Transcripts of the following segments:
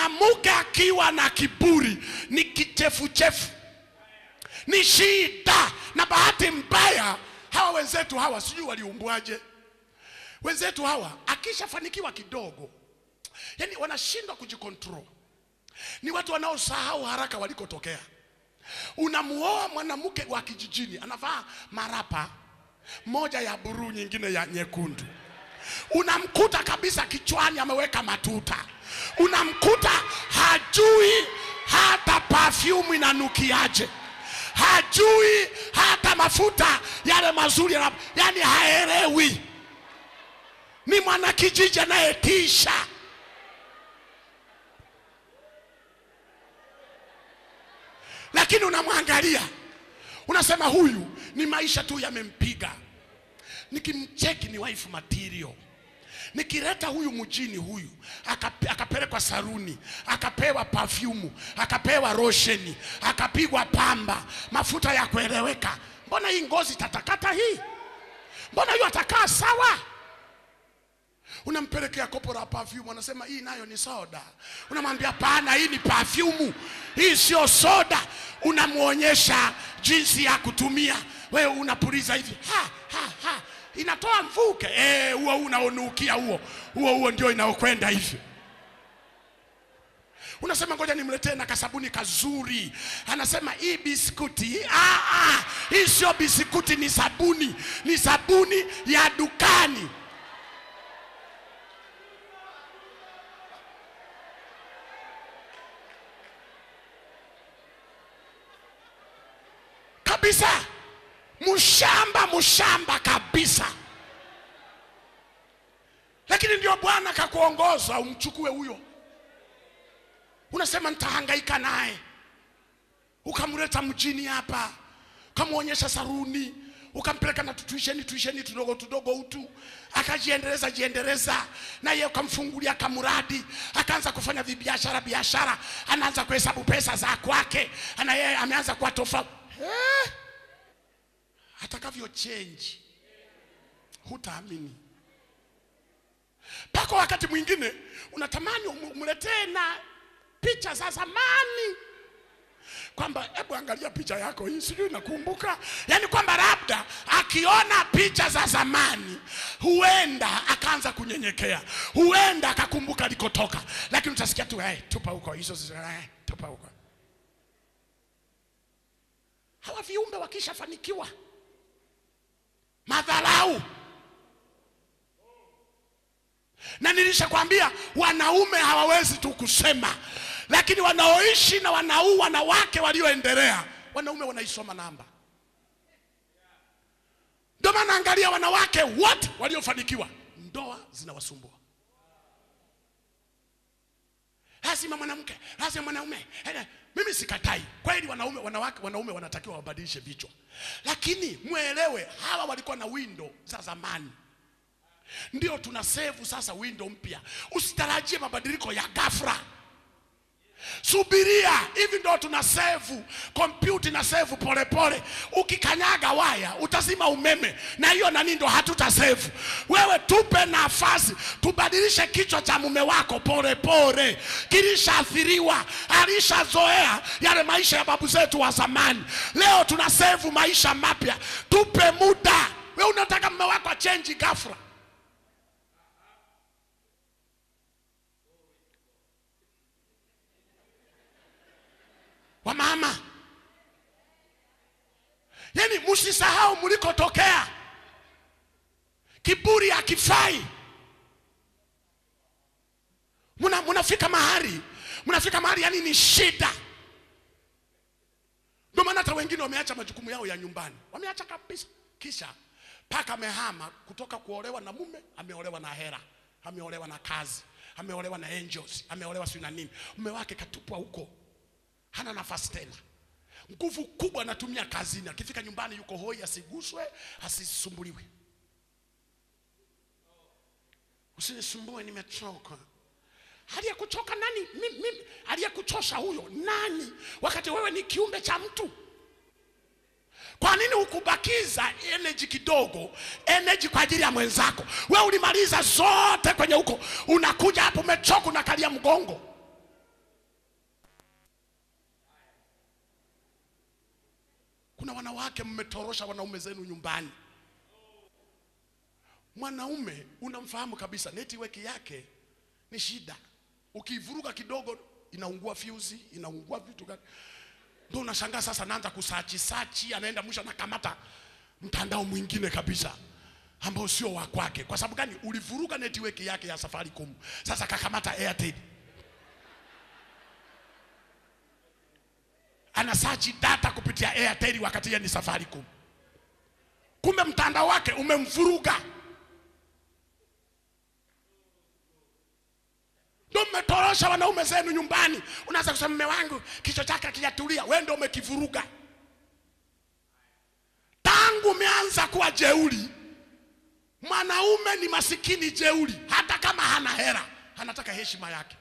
Mwanamke akiwa na kiburi ni kichefuchefu, ni shida. Na bahati mbaya hawa wenzetu hawa sijui waliumbwaje. Wenzetu hawa akishafanikiwa kidogo, yani wanashindwa kujikontrol. Ni watu wanaosahau haraka walikotokea. Unamuoa mwanamke wa kijijini, anavaa marapa, moja ya buru nyingine ya nyekundu. Unamkuta kabisa kichwani ameweka matuta. Unamkuta hajui hata perfume inanukiaje. Hajui hata mafuta yale mazuri, yani haelewi. Ni mwana kijiji anayetisha. Lakini unamwangalia, unasema huyu ni maisha tu yamempiga. Nikimcheki ni wife material. Nikileta huyu mjini, huyu akapelekwa saruni, akapewa perfume, akapewa rosheni, akapigwa pamba, mafuta ya kueleweka. Mbona hii ngozi tatakata hii? Mbona hiyo atakaa sawa? Unampelekea kopo la perfume, anasema hii nayo ni soda. Unamwambia pana, hii ni perfume, hii sio soda. Unamuonyesha jinsi ya kutumia. Wewe unapuliza hivi, inatoa mvuke. Huo unaonukia huo ndio inaokwenda hivi. Unasema ngoja nimletee na kasabuni kazuri. Anasema hii biskuti. Hii sio biskuti, ni sabuni. Ni sabuni ya dukani. Kabisa. Mushamba kabisa. Lakini ndio Bwana kakuongoza umchukue huyo. Unasema nitahangaika naye. Ukamleta mjini hapa, ukamuonyesha saruni, ukampeleka na tuition tudogo utu, akajiendeleza, na yeye ukamfungulia kamuradi, akaanza kufanya biashara, anaanza kuhesabu pesa za kwake, na yeye ameanza kuwa tofauti. Atakavyo change hutaamini. Pako wakati mwingine unatamani umletee na picha za zamani, kwamba hebu angalia picha yako hii, sijui nakumbuka. Yani kwamba labda akiona picha za zamani huenda akaanza kunyenyekea, huenda akakumbuka alikotoka. Lakini utasikia tu tupa huko hizo, tupa huko. Hawa viumbe wakishafanikiwa, madharau. Na nilishakwambia wanaume hawawezi tu kusema, lakini wanaoishi na wanaua wanawake walioendelea, wanaume wanaisoma namba. Ndio maana angalia wanawake wote waliofanikiwa, ndoa zinawasumbua. Lazima mwanamke, lazima mwanaume. Mimi sikatai. Kweli wanaume wanatakiwa wabadilishe vichwa. Lakini muelewe hawa walikuwa na window za zamani. Ndio tunasave sasa window mpya. Usitarajie mabadiliko ya ghafla. Subiria, hivi ndio tunasave. Computer na save pole. Ukikanyaga waya utazima umeme, na hiyo nani ndio hatutasave. Wewe tupe nafasi tubadilishe kichwa cha mume wako pole. Kilishaathiriwa, alishazoea yale maisha ya babu zetu wa zamani. Leo tunasave maisha mapya. Tupe muda. Wewe unataka mume wako change ghafla? Wa mama, yani msisahau mlikotokea. Kiburi hakifai. Mnafika mahali yani ni shida. Ndio maana hata wengine wameacha majukumu yao ya nyumbani. Wameacha kabisa. Kisha paka amehama kutoka kuolewa na mume, ameolewa na hera, ameolewa na kazi, ameolewa na angels, ameolewa si na nini. Mume wake katupwa huko. Hana nafasi tena. Nguvu kubwa anatumia kazini. Akifika nyumbani yuko hoi, asiguswe, asisumbuliwe. Usinisumbue, nimechoka. Aliyekuchoka nani? Mimi. Aliyekuchosha huyo nani? Wakati wewe ni kiumbe cha mtu. Kwa nini ukubakiza energy kidogo, energy kwa ajili ya mwenzako? Wewe ulimaliza zote kwenye huko. Unakuja hapo umechoka, unakalia mgongo. Kuna wanawake mmetorosha wanaume zenu nyumbani. Mwanaume unamfahamu kabisa network yake ni shida. Ukivuruga kidogo inaungua fuse, inaungua vitu gani. Ndio unashangaa sasa anaanza kusachi, anaenda mwisho anakamata mtandao mwingine kabisa ambao sio wa kwake. Kwa sababu gani? Ulivuruga network yake ya Safaricom. Sasa kakamata Airtel. Anasachi data kupitia Airtel wakati yeye ni Safaricom. Kumbe mtandao wake umemvuruga. Ndio mmetorosha wanaume zenu nyumbani. Unaanza kusema mume wangu kichwa chake kijatulia, wewe ndio umekivuruga. Tangu umeanza kuwa jeuri, mwanaume ni masikini jeuri. Hata kama hana hela, anataka heshima yake.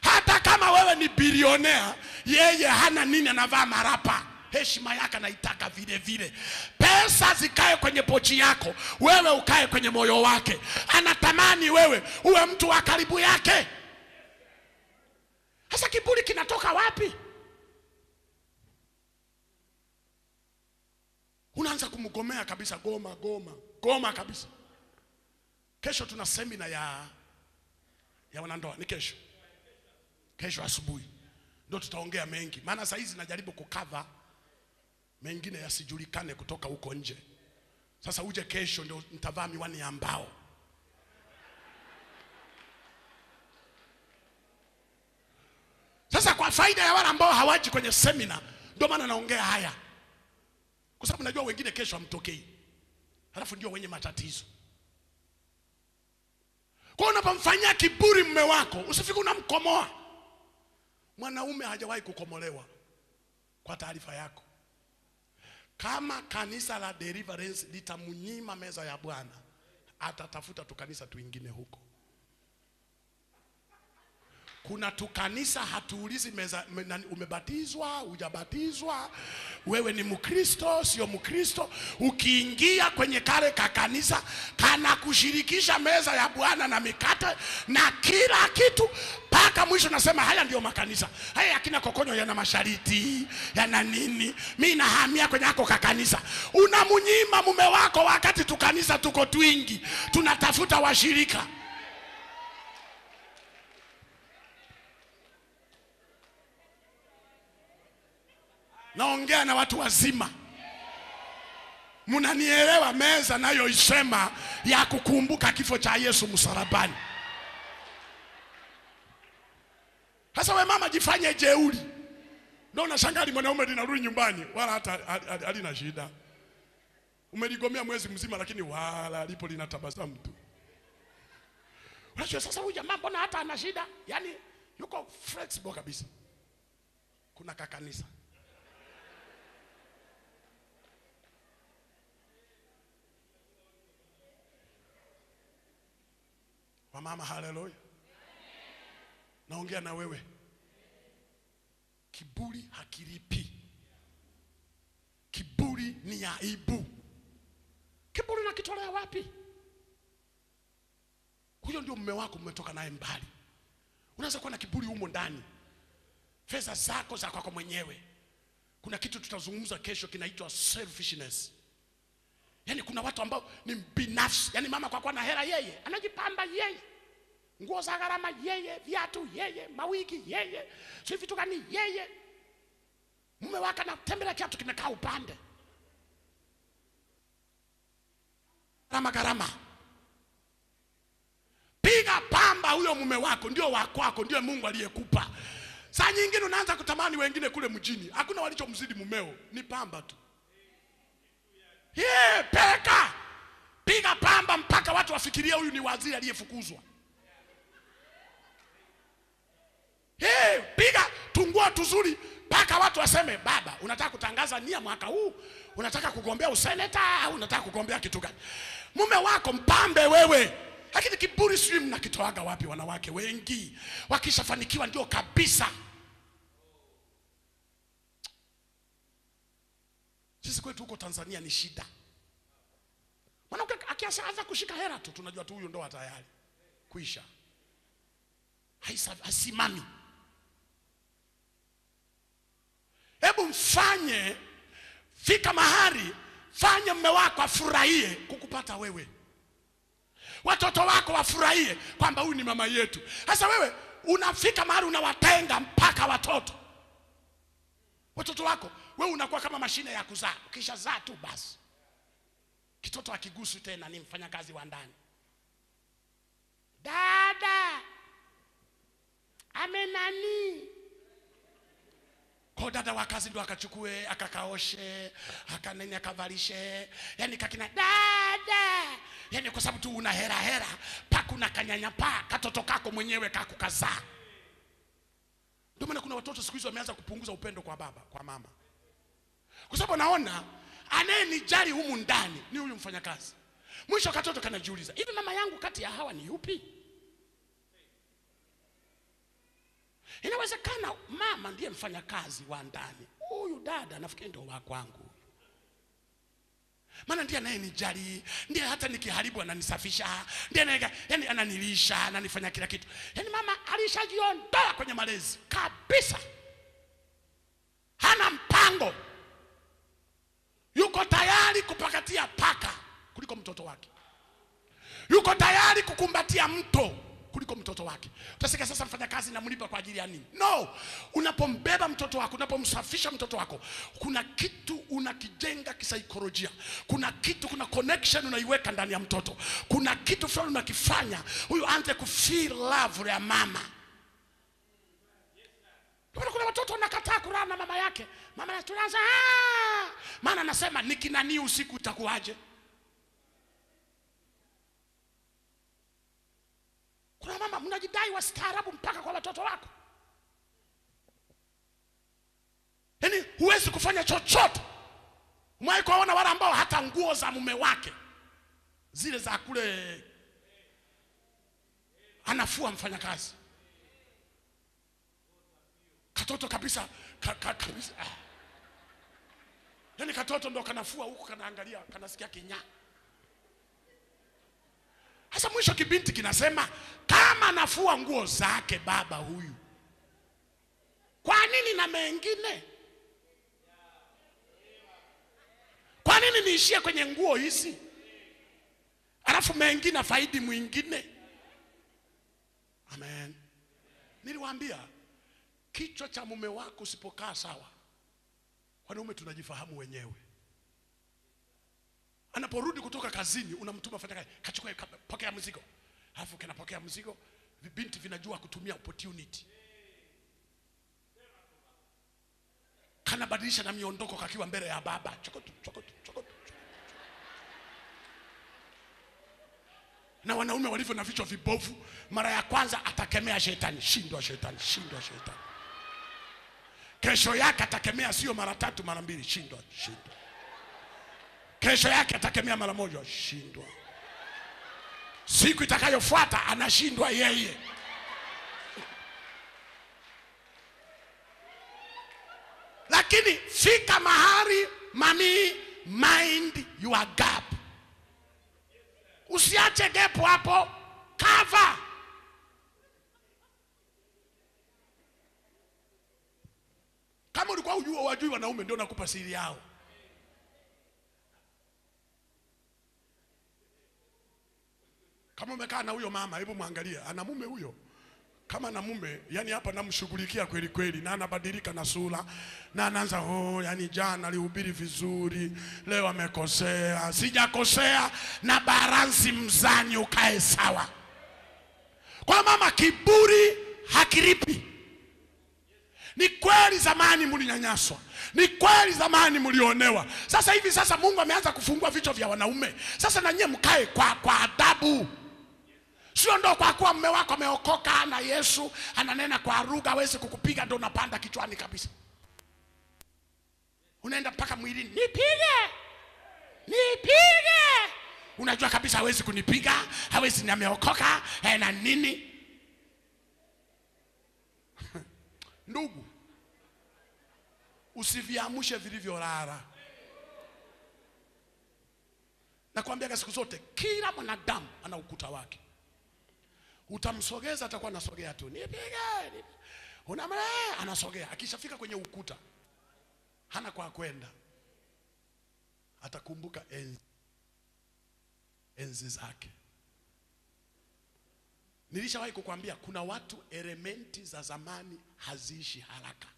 Hata kama wewe ni bilionea, yeye hana nini, anavaa marapa, heshima yake anaitaka vile vile. Pesa zikae kwenye pochi yako, wewe ukae kwenye moyo wake. Anatamani wewe uwe mtu wa karibu yake. Sasa kiburi kinatoka wapi? Unaanza kumgomea kabisa, goma kabisa. Kesho tuna semina ya wanandoa, ni kesho asubuhi. Ndio tutaongea mengi, maana saa hizi najaribu kukava mengine yasijulikane kutoka huko nje. Sasa uje kesho ndio nitavaa miwani ya mbao. Sasa kwa faida ya wale ambao hawaji kwenye semina, ndio maana naongea haya. Kwa sababu najua wengine kesho hamtokei. Halafu ndio wenye matatizo. Kwa unapomfanyia kiburi mume wako, usifike unamkomoa. Mwanaume hajawahi kukomolewa. Kwa taarifa yako. Kama kanisa la Deliverance litamnyima meza ya Bwana, atatafuta tukanisa tuingine huko. Kuna tukanisa hatuulizi meza, umebatizwa, hujabatizwa, wewe ni Mkristo, sio Mkristo. Ukiingia kwenye kale kanisa, kana kushirikisha meza ya Bwana na mikate na kila kitu. Paka mwisho nasema haya ndio makanisa. Haya yakina kokonyo yana mashariti, yana nini. Mimi nahamia kwenye hako kanisa. Unamunyima mume wako wakati tukanisa tuko twingi. Tunatafuta washirika. Naongea na watu wazima. Mnanielewa meza nayo isema ya kukumbuka kifo cha Yesu msalabani. Sasa wewe mama jifanye jeuri. Ndio unashangaa mwanaume linarudi nyumbani wala hata halina shida. Umeligomea mwezi mzima lakini wala lipo linatabasamu tu. Unajua sasa huyu jamaa mbona hata ana shida? Yaani yuko flexible kabisa. Kuna kanisa. Mama, haleluya. Naongea na wewe. Kiburi hakilipi. Kiburi ni aibu. Kiburi unakitolea wapi? Huyo ndio mume wako mmetoka naye mbali. Unaweza kuwa na kiburi humo ndani. Pesa zako za kwako mwenyewe. Kuna kitu tutazungumza kesho kinaitwa selfishness. Yaani kuna watu ambao ni binafsi. Yaani mama kwa kuwa na hela yeye, anajipamba yeye. Nguo za gharama yeye, viatu yeye, mawigi yeye, sio vitu gani yeye. Mume wake anatembea kiatu kimekaa upande. Gharama. Piga pamba huyo mume wako, ndio wako, ndio Mungu aliyekupa. Saa nyingine unaanza kutamani wengine kule mjini. Hakuna walichomzidi mumeo, ni pamba tu. Peka. Piga pamba mpaka watu wafikirie huyu ni waziri aliyefukuzwa. Piga tungua tuzuri mpaka watu waseme baba, unataka kutangaza nia mwaka huu? Unataka kugombea useneta au unataka kugombea kitu gani? Mume wako mpambe wewe. Lakini kiburi sijui mnakitoaga wapi wanawake wengi. Wakishafanikiwa ndio kabisa. Sisi kwetu huko Tanzania ni shida. Mwanamke akianza kushika hela tu tunajua tu huyo ndo tayari kuisha. Hasimami. Hebu mfanye fika mahali, fanya mume wako afurahie kukupata wewe. Watoto wako wafurahie kwamba huyu ni mama yetu. Sasa wewe unafika mahali unawatenga mpaka watoto. Watoto wako wewe unakuwa kama mashine ya kuzaa. Ukishazaa tu basi kitoto akigusu tena ni mfanyakazi wa ndani. Dada amenani, kwa dada wa kazi ndo akachukue akakaoshe akaneni akavalishe, yani kakina dada, yani kwa sababu tu una hera paka una kanyanyapa katoto kako mwenyewe kakukazaa. Ndio maana kuna watoto siku hizo wameanza kupunguza upendo kwa baba kwa mama, kwa sababu naona anayenijali humu ndani ni huyu mfanyakazi. Mwisho katoto kanajiuliza, hivi mama yangu kati ya hawa ni yupi? Inawezekana mama ndiye mfanyakazi wa ndani, huyu dada nafikiri ndio wa kwangu, maana ndiye anayenijali, ndiye hata nikiharibu ananisafisha, ndiye yani ananilisha, ananifanya kila kitu. Yani mama alishajiondoa kwenye malezi kabisa, hana mpango, yuko tayari kupakatia paka kuliko mtoto wake, yuko tayari kukumbatia mto kuliko mtoto wake. Utasika sasa mfanya kazi na mlipa kwa ajili ya nini? No, unapombeba mtoto wako, unapomsafisha mtoto wako, kuna kitu unakijenga kisaikolojia, kuna kitu, kuna connection unaiweka ndani ya mtoto, kuna kitu fulani unakifanya huyu aanze kufeel love ya mama. Kuna watoto wanakataa kulala na mama yake, mama tunaanza maana anasema nikinani usiku utakuaje. Kuna mama mnajidai wastaarabu mpaka kwa watoto wako, yani huwezi kufanya chochote. Umewahi kuona wale ambao hata nguo za mume wake zile za kule anafua mfanyakazi, katoto kabisa kabisa, yani katoto ndo kanafua huko, kanaangalia, kanasikia kinyaa. Sasa mwisho kibinti kinasema kama nafua nguo zake baba huyu, kwa nini na mengine? Kwa nini niishie kwenye nguo hizi alafu mengine faidi mwingine? Amen. Niliwaambia kichwa cha mume wako usipokaa sawa, wanaume tunajifahamu wenyewe. Anaporudi kutoka kazini unamtuma fanya kazi, kachukue pokea mzigo. Alafu kanapokea mzigo, vibinti vinajua kutumia opportunity, kanabadilisha na miondoko kakiwa mbele ya baba. Chokotu. Na wanaume walivyo na vichwa vibovu, mara ya kwanza atakemea shetani, shindwa shetani. Kesho yake atakemea sio mara 3 mara 2, shindwa. Kesho yake atakemea mara 1, shindwa. Siku itakayofuata anashindwa yeye. Lakini fika mahali, mami, mind your gap. Usiache gap hapo, cover. Kama ulikuwa ujua wajui wanaume, ndio nakupa siri yao. Kama umekaa na huyo mama, hebu muangalie ana mume huyo. Kama na mume, yani hapa namshughulikia kweli kweli, na anabadilika na sura, na anaanza yani jana alihubiri vizuri, leo amekosea. Sijakosea, na balansi mzani ukae sawa. Kwa mama, kiburi hakiripi. Ni kweli zamani mlinyanyaswa, ni kweli zamani mlionewa. Sasa hivi Mungu ameanza kufungua vichwa vya wanaume. Sasa na nyie mkae kwa adabu. Sio ndo kwa kuwa mume wako ameokoka na Yesu ananena kwa lugha hawezi kukupiga ndo unapanda kichwani kabisa. Unaenda mpaka mwilini, nipige. Unajua kabisa hawezi kunipiga, hawezi, ni ameokoka na nini. Ndugu, usiviamushe vilivyolala. Nakwambia siku zote kila mwanadamu ana ukuta wake. Utamsogeza atakuwa anasogea tu, nipige. Unamle anasogea, akishafika kwenye ukuta hana kwa kwenda. atakumbuka enzi zake. Nilishawahi kukwambia kuna watu elementi za zamani haziishi haraka.